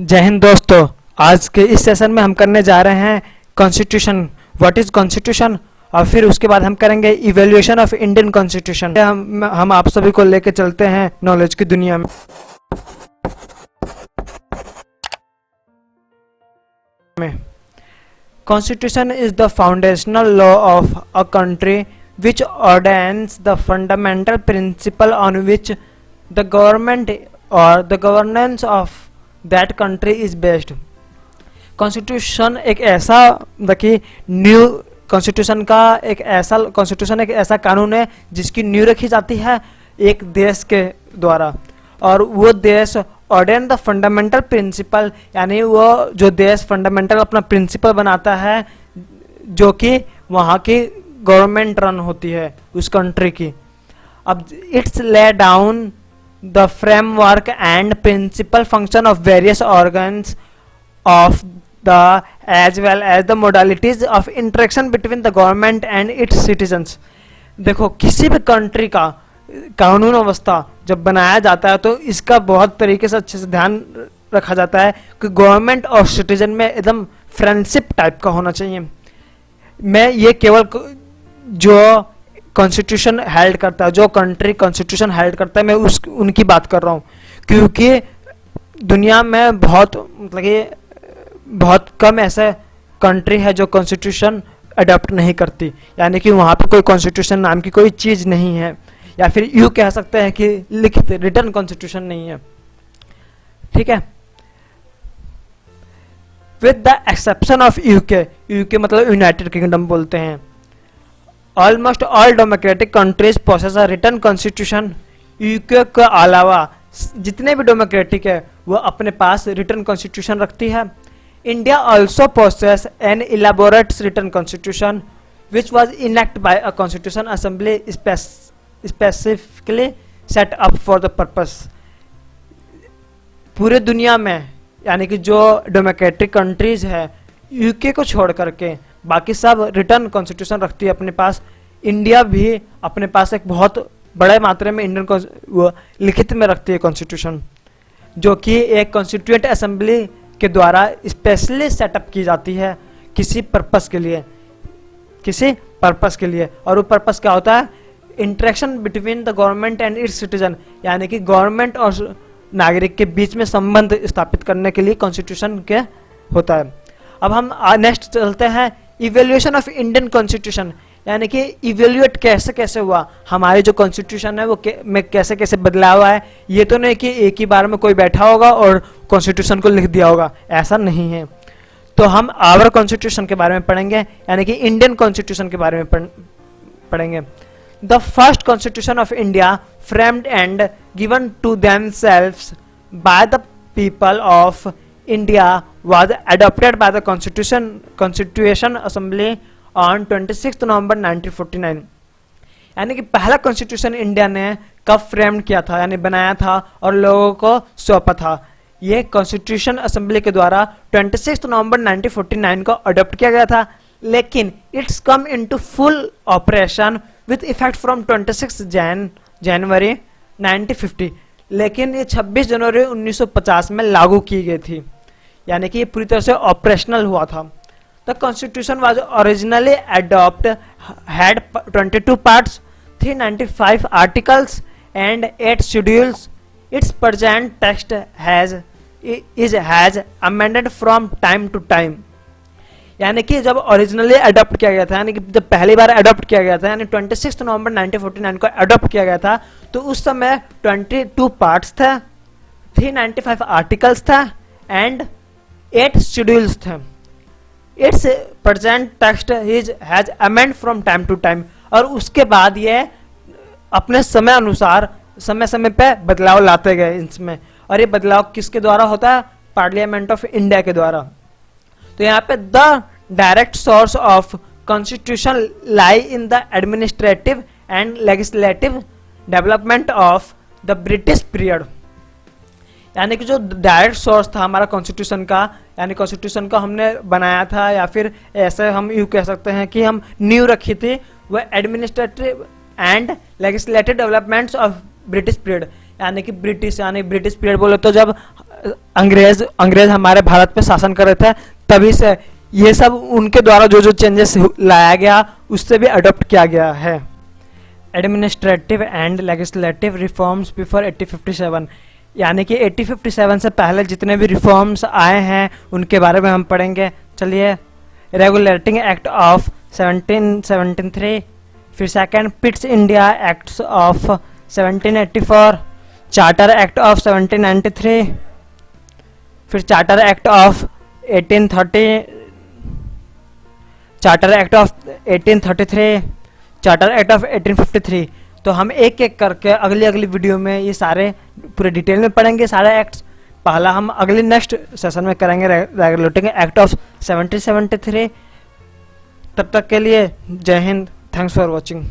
जय हिंद दोस्तों। आज के इस सेशन में हम करने जा रहे हैं कॉन्स्टिट्यूशन, व्हाट इज कॉन्स्टिट्यूशन, और फिर उसके बाद हम करेंगे इवैल्यूएशन ऑफ इंडियन कॉन्स्टिट्यूशन। हम आप सभी को लेके चलते हैं नॉलेज की दुनिया में। Constitution is the foundational law of a country which ordains the fundamental principle on which the government or the governance of that country is based. Constitution एक ऐसा देखिए न्यू कॉन्स्टिट्यूशन एक ऐसा कानून है जिसकी नींव रखी जाती है एक देश के द्वारा, और वो देश ऑर्डेन द फंडामेंटल प्रिंसिपल, यानी वो जो देश फंडामेंटल अपना प्रिंसिपल बनाता है जो कि वहाँ की गवर्नमेंट रन होती है उस कंट्री की। अब it's lay down the framework and principle function of various organs of the as well as the modalities of interaction between the government and its citizens. देखो, किसी भी कंट्री का कानून व्यवस्था जब बनाया जाता है तो इसका बहुत तरीके से अच्छे से ध्यान रखा जाता है कि गवर्नमेंट और सिटीजन में एकदम फ्रेंडशिप टाइप का होना चाहिए। मैं ये केवल जो कॉन्स्टिट्यूशन हेल्ड करता है, जो कंट्री कॉन्स्टिट्यूशन हेल्ड करता है, मैं उनकी बात कर रहा हूँ, क्योंकि दुनिया में बहुत कम ऐसे कंट्री है जो कॉन्स्टिट्यूशन अडॉप्ट नहीं करती, यानी कि वहाँ पे कोई कॉन्स्टिट्यूशन नाम की कोई चीज़ नहीं है, या फिर यूँ कह सकते हैं कि लिखित रिटर्न कॉन्स्टिट्यूशन नहीं है। ठीक है, with the exception of UK, UK मतलब यूनाइटेड किंगडम बोलते हैं, almost all democratic countries possess a written constitution. UK के अलावा जितने भी डेमोक्रेटिक है वो अपने पास रिटर्न कॉन्स्टिट्यूशन रखती है। India also possess an elaborate written constitution which was enact by a constitution assembly specifically set up for the purpose. पूरे दुनिया में यानी कि जो डेमोक्रेटिक कंट्रीज है यूके को छोड़ करके बाकी सब रिटर्न कॉन्स्टिट्यूशन रखती है अपने पास। इंडिया भी अपने पास एक बहुत बड़े मात्रा में इंडियन वो लिखित में रखती है कॉन्स्टिट्यूशन, जो कि एक कॉन्स्टिट्यूएंट असेंबली के द्वारा स्पेशली सेटअप की जाती है किसी पर्पस के लिए। और वो पर्पस क्या होता है? Interaction between the government and it's citizen, यानी कि गवर्नमेंट और नागरिक के बीच में संबंध स्थापित करने के लिए कॉन्स्टिट्यूशन के होता है। अब हम नेक्स्ट चलते हैं इवैल्यूएशन ऑफ इंडियन कॉन्स्टिट्यूशन, यानी कि इवैल्यूएट कैसे कैसे हुआ हमारे जो कॉन्स्टिट्यूशन है वो में कैसे कैसे बदलाव हुआ है। ये तो नहीं कि एक ही बार में कोई बैठा होगा और कॉन्स्टिट्यूशन को लिख दिया होगा, ऐसा नहीं है। तो हम आवर कॉन्स्टिट्यूशन के बारे में पढ़ेंगे, यानी कि इंडियन कॉन्स्टिट्यूशन के बारे में पढ़ेंगे। The first constitution of India, framed and given to themselves by the people of India, was adopted by the Constitution Assembly on 26 November 1949। यानी कि पहला कॉन्स्टिट्यूशन इंडिया ने कब फ्रेम किया था, यानी बनाया था और लोगों को सौंपा था। ये कॉन्स्टिट्यूशन असेंबली के द्वारा 26 नवंबर 1949 को अडॉप्ट किया गया था, लेकिन it's come into full operation with effect from 26 जनवरी 1950। लेकिन ये 26 जनवरी 1950 में लागू की गई थी, यानी कि ये पूरी तरह से ऑपरेशनल हुआ था। The constitution was originally adopt had 22 parts, 395 articles and 8 schedules. Its present text has amended from time to time. यानी कि जब ओरिजिनली अडॉप्ट किया गया था, यानी कि जब पहली बार अडॉप्ट किया गया था, यानी 26 नवंबर 1949 को अडॉप्ट किया गया था, तो उस समय 22 पार्ट्स थे, 395 आर्टिकल्स थे एंड 8 शेड्यूल्स थे। Its present text has amend from time to time, और उसके बाद ये अपने समय अनुसार समय समय पे बदलाव लाते गए इसमें। और ये बदलाव किसके द्वारा होता है? पार्लियामेंट ऑफ इंडिया के द्वारा। तो यहाँ पे the direct source of constitution lie in the administrative and legislative development of the British period. यानी कि जो डायरेक्ट सोर्स था हमारा कॉन्स्टिट्यूशन का, यानी कॉन्स्टिट्यूशन को हमने बनाया था, या फिर ऐसे हम यूँ कह सकते हैं कि हम नींव रखी थी, वह administrative and legislative developments of British period. यानी कि ब्रिटिश पीरियड बोले तो जब अंग्रेज हमारे भारत पे शासन कर रहे थे, तभी से ये सब उनके द्वारा जो जो चेंजेस लाया गया उससे भी अडॉप्ट किया गया है। Administrative and legislative reforms before 1857, यानी कि 1857 से पहले जितने भी रिफॉर्म्स आए हैं उनके बारे में हम पढ़ेंगे। चलिए, रेगुलेटिंग एक्ट ऑफ 1773, फिर second Pitt's India acts of 1784, charter act of 1793, फिर charter act of 1830, charter act of 1833, charter act of 1853। तो हम एक एक करके अगली अगली वीडियो में ये सारे पूरे डिटेल में पढ़ेंगे सारे एक्ट्स। पहला हम अगले नेक्स्ट सेशन में करेंगे रेगुलेटिंग एक्ट ऑफ 1773। तब तक के लिए जय हिंद, थैंक्स फॉर वॉचिंग।